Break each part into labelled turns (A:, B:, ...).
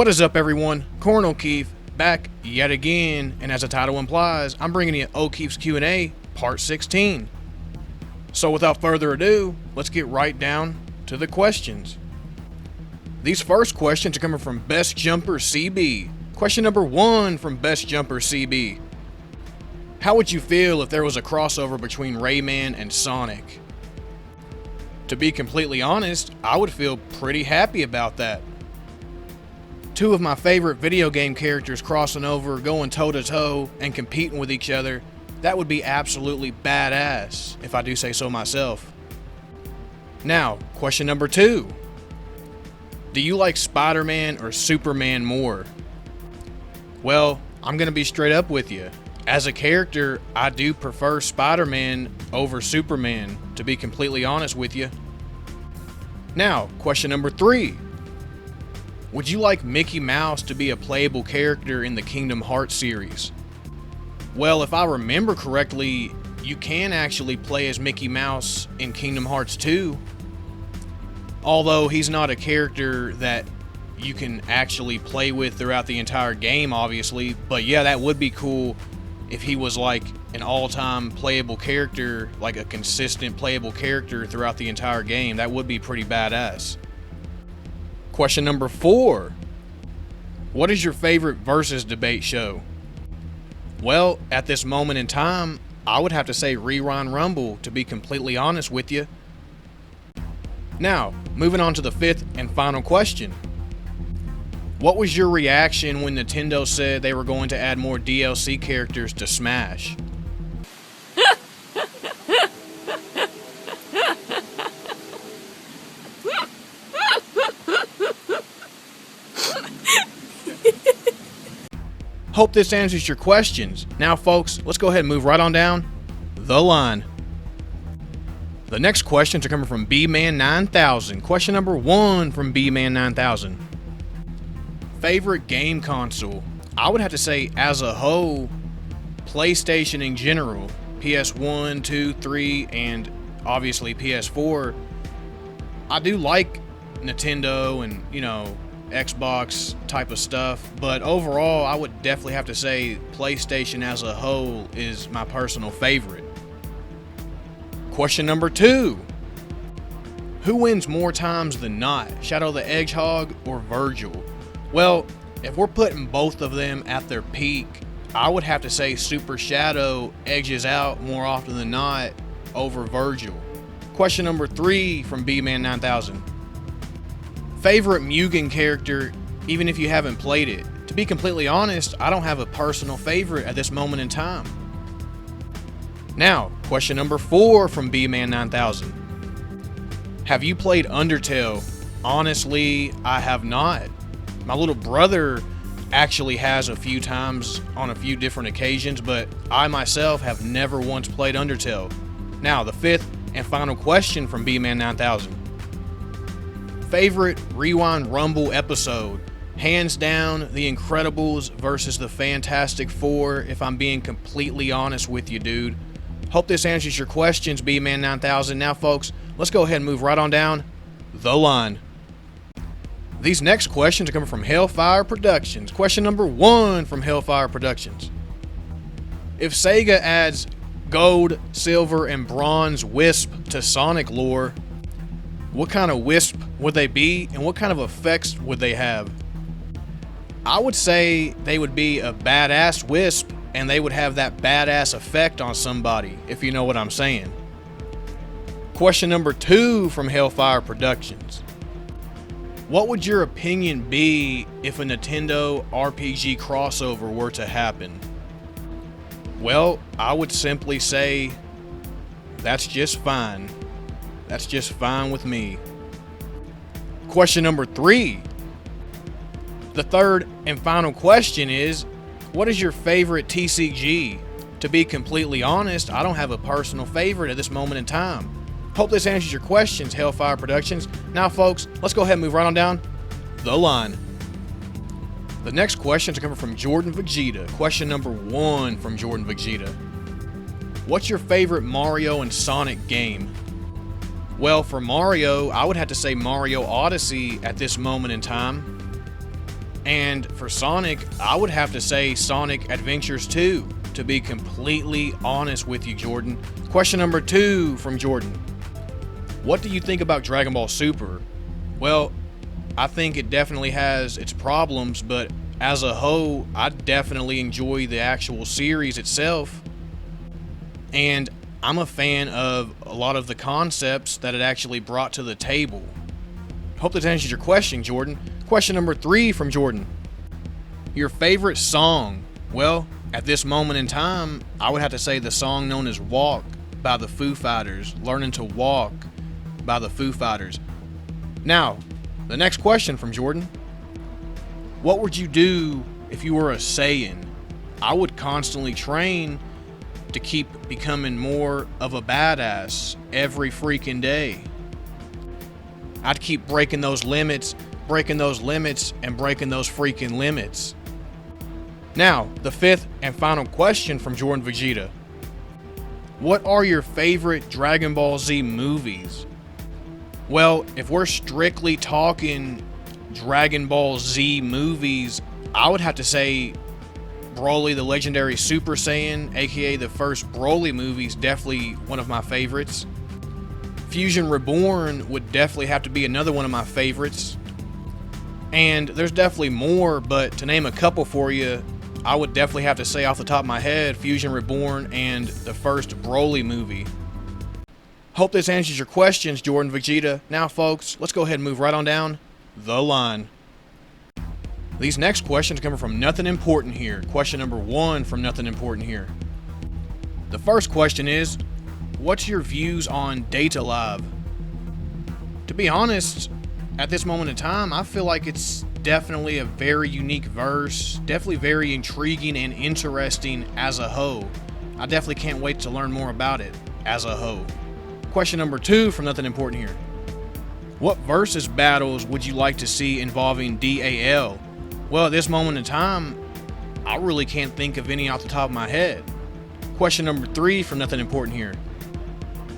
A: What is up, everyone? Corn O'Keefe back yet again, and as the title implies, I'm bringing you O'Keefe's Q&A Part 16. So without further ado, let's get right down to the questions. These first questions are coming from Best Jumper CB. Question number 1 from Best Jumper CB. How would you feel if there was a crossover between Rayman and Sonic? To be completely honest, I would feel pretty happy about that. Two of my favorite video game characters crossing over, going toe-to-toe, and competing with each other, that would be absolutely badass, if I do say so myself. Now, question number 2. Do you like Spider-Man or Superman more? Well, I'm gonna be straight up with you. As a character, I do prefer Spider-Man over Superman, to be completely honest with you. Now, question number 3. Would you like Mickey Mouse to be a playable character in the Kingdom Hearts series? Well, if I remember correctly, you can actually play as Mickey Mouse in Kingdom Hearts 2. Although he's not a character that you can actually play with throughout the entire game, obviously. But yeah, that would be cool if he was like an all-time playable character, like a consistent playable character throughout the entire game. That would be pretty badass. Question number 4. What is your favorite versus debate show? Well, at this moment in time, I would have to say Rerun Rumble, to be completely honest with you. Now, moving on to the 5th and final question. What was your reaction when Nintendo said they were going to add more DLC characters to Smash? Hope this answers your questions. Now folks, let's go ahead and move right on down the line. The next questions are coming from B-Man9000. Question number 1 from B-Man9000. Favorite game console? I would have to say, as a whole, PlayStation in general. PS1, 2, 3, and obviously PS4. I do like Nintendo and, Xbox type of stuff, but overall I would definitely have to say PlayStation as a whole is my personal favorite. Question number 2. Who wins more times than not, Shadow the Hedgehog or Virgil? Well, if we're putting both of them at their peak, I would have to say Super Shadow edges out more often than not over Virgil. Question number 3 from B-Man9000. Favorite Mugen character, even if you haven't played it? To be completely honest, I don't have a personal favorite at this moment in time. Now, question number 4 from B-Man9000. Have you played Undertale? Honestly, I have not. My little brother actually has a few times on a few different occasions, but I myself have never once played Undertale. Now, the 5th and final question from B-Man9000. Favorite Rewind Rumble episode? Hands down, The Incredibles versus the Fantastic Four, if I'm being completely honest with you, dude. Hope this answers your questions, B-Man9000. Now, folks, let's go ahead and move right on down the line. These next questions are coming from Hellfire Productions. Question number 1 from Hellfire Productions. If Sega adds gold, silver, and bronze Wisp to Sonic lore, what kind of Wisp would they be, and what kind of effects would they have? I would say they would be a badass Wisp, and they would have that badass effect on somebody, if you know what I'm saying. Question number 2 from Hellfire Productions. What would your opinion be if a Nintendo RPG crossover were to happen? Well, I would simply say, that's just fine. That's just fine with me. Question number 3. The third and final question is, what is your favorite TCG? To be completely honest, I don't have a personal favorite at this moment in time. Hope this answers your questions, Hellfire Productions. Now, folks, let's go ahead and move right on down the line. The next questions are coming from Jordan Vegeta. Question number 1 from Jordan Vegeta. What's your favorite Mario and Sonic game? Well, for Mario, I would have to say Mario Odyssey at this moment in time. And for Sonic, I would have to say Sonic Adventures 2, to be completely honest with you, Jordan. Question number 2 from Jordan. What do you think about Dragon Ball Super? Well, I think it definitely has its problems, but as a whole, I definitely enjoy the actual series itself. And I'm a fan of a lot of the concepts that it actually brought to the table. Hope that answers your question, Jordan. Question number 3 from Jordan. Your favorite song? Well, at this moment in time, I would have to say the song known as Walk by the Foo Fighters. Learning to Walk by the Foo Fighters. Now, the next question from Jordan. What would you do if you were a Saiyan? I would constantly train to keep becoming more of a badass every freaking day. I'd keep breaking those limits, and breaking those freaking limits. Now, the 5th and final question from Jordan Vegeta. What are your favorite Dragon Ball Z movies? Well, if we're strictly talking Dragon Ball Z movies, I would have to say Broly the Legendary Super Saiyan, aka the first Broly movie, is definitely one of my favorites. Fusion Reborn would definitely have to be another one of my favorites. And there's definitely more, but to name a couple for you, I would definitely have to say off the top of my head, Fusion Reborn and the first Broly movie. Hope this answers your questions, Jordan Vegeta. Now, folks, let's go ahead and move right on down the line. These next questions are coming from Nothing Important Here. Question number 1 from Nothing Important Here. The first question is, what's your views on Data Live? To be honest, at this moment in time, I feel like it's definitely a very unique verse, definitely very intriguing and interesting as a whole. I definitely can't wait to learn more about it as a whole. Question number 2 from Nothing Important Here. What versus battles would you like to see involving DAL? Well, at this moment in time, I really can't think of any off the top of my head. Question number 3 from Nothing Important Here.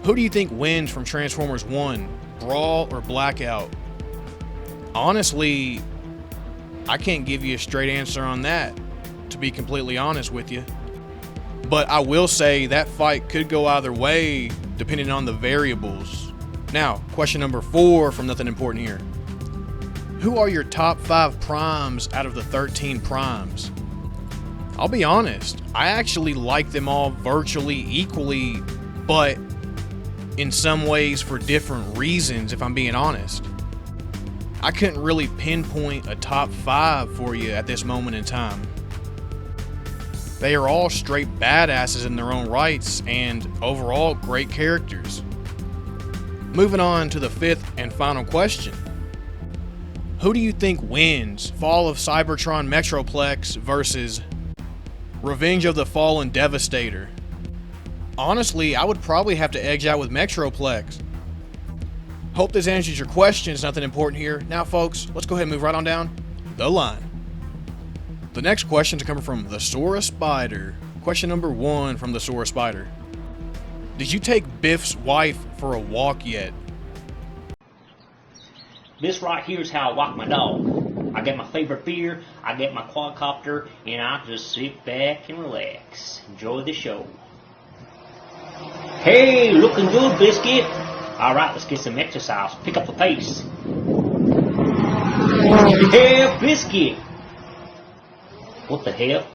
A: Who do you think wins from Transformers 1, Brawl or Blackout? Honestly, I can't give you a straight answer on that, to be completely honest with you. But I will say that fight could go either way, depending on the variables. Now, question number 4 from Nothing Important Here. Who are your top 5 primes out of the 13 primes? I'll be honest, I actually like them all virtually equally, but in some ways for different reasons, if I'm being honest. I couldn't really pinpoint a top 5 for you at this moment in time. They are all straight badasses in their own rights and overall great characters. Moving on to the 5th and final question. Who do you think wins Fall of Cybertron Metroplex versus Revenge of the Fallen Devastator? Honestly, I would probably have to edge out with Metroplex. Hope this answers your questions. Nothing important here. Now, folks, let's go ahead and move right on down the line. The next questions are coming from the Sora Spider. Question number 1 from the Sora Spider. Did you take Biff's wife for a walk yet?
B: This right here is how I walk my dog. I get my favorite beer, I get my quadcopter, and I just sit back and relax. Enjoy the show. Hey, looking good, Biscuit. Alright, let's get some exercise. Pick up the pace. Yeah, Biscuit. What the hell?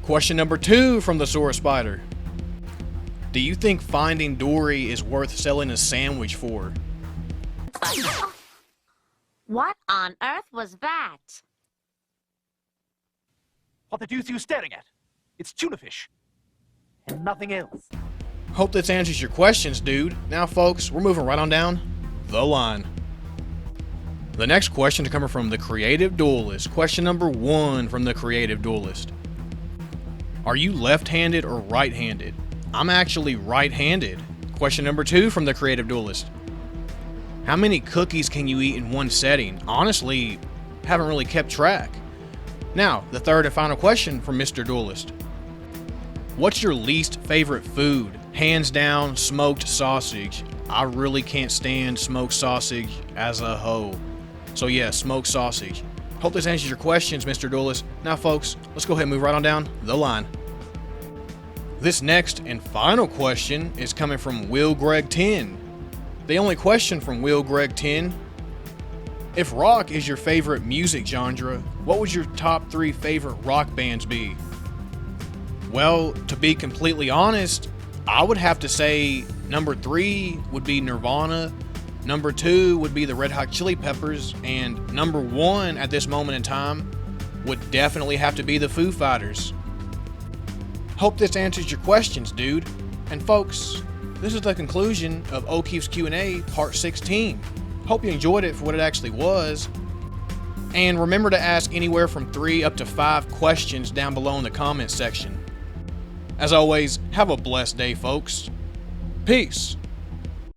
A: Question number 2 from the Sora Spider. Do you think Finding Dory is worth selling a sandwich for?
C: What on earth was that?
D: What the deuce are you staring at? It's tuna fish. And nothing else.
A: Hope this answers your questions, dude. Now, folks, we're moving right on down the line. The next question is coming from the Creative Duelist. Question number 1 from the Creative Duelist. Are you left-handed or right-handed? I'm actually right-handed. Question number 2 from the Creative Duelist. How many cookies can you eat in one setting? Honestly, haven't really kept track. Now, the 3rd and final question from Mr. Duelist. What's your least favorite food? Hands down, smoked sausage. I really can't stand smoked sausage as a whole. So yeah, smoked sausage. Hope this answers your questions, Mr. Duelist. Now, folks, let's go ahead and move right on down the line. This next and final question is coming from Will Greg 10. The only question from Will Greg 10: if rock is your favorite music genre, what would your top 3 favorite rock bands be? Well, to be completely honest, I would have to say number 3 would be Nirvana, number 2 would be the Red Hot Chili Peppers, and number 1 at this moment in time would definitely have to be the Foo Fighters. Hope this answers your questions, dude. And folks, this is the conclusion of O'Keefe's Q&A Part 16. Hope you enjoyed it for what it actually was. And remember to ask anywhere from 3 up to 5 questions down below in the comments section. As always, have a blessed day, folks. Peace.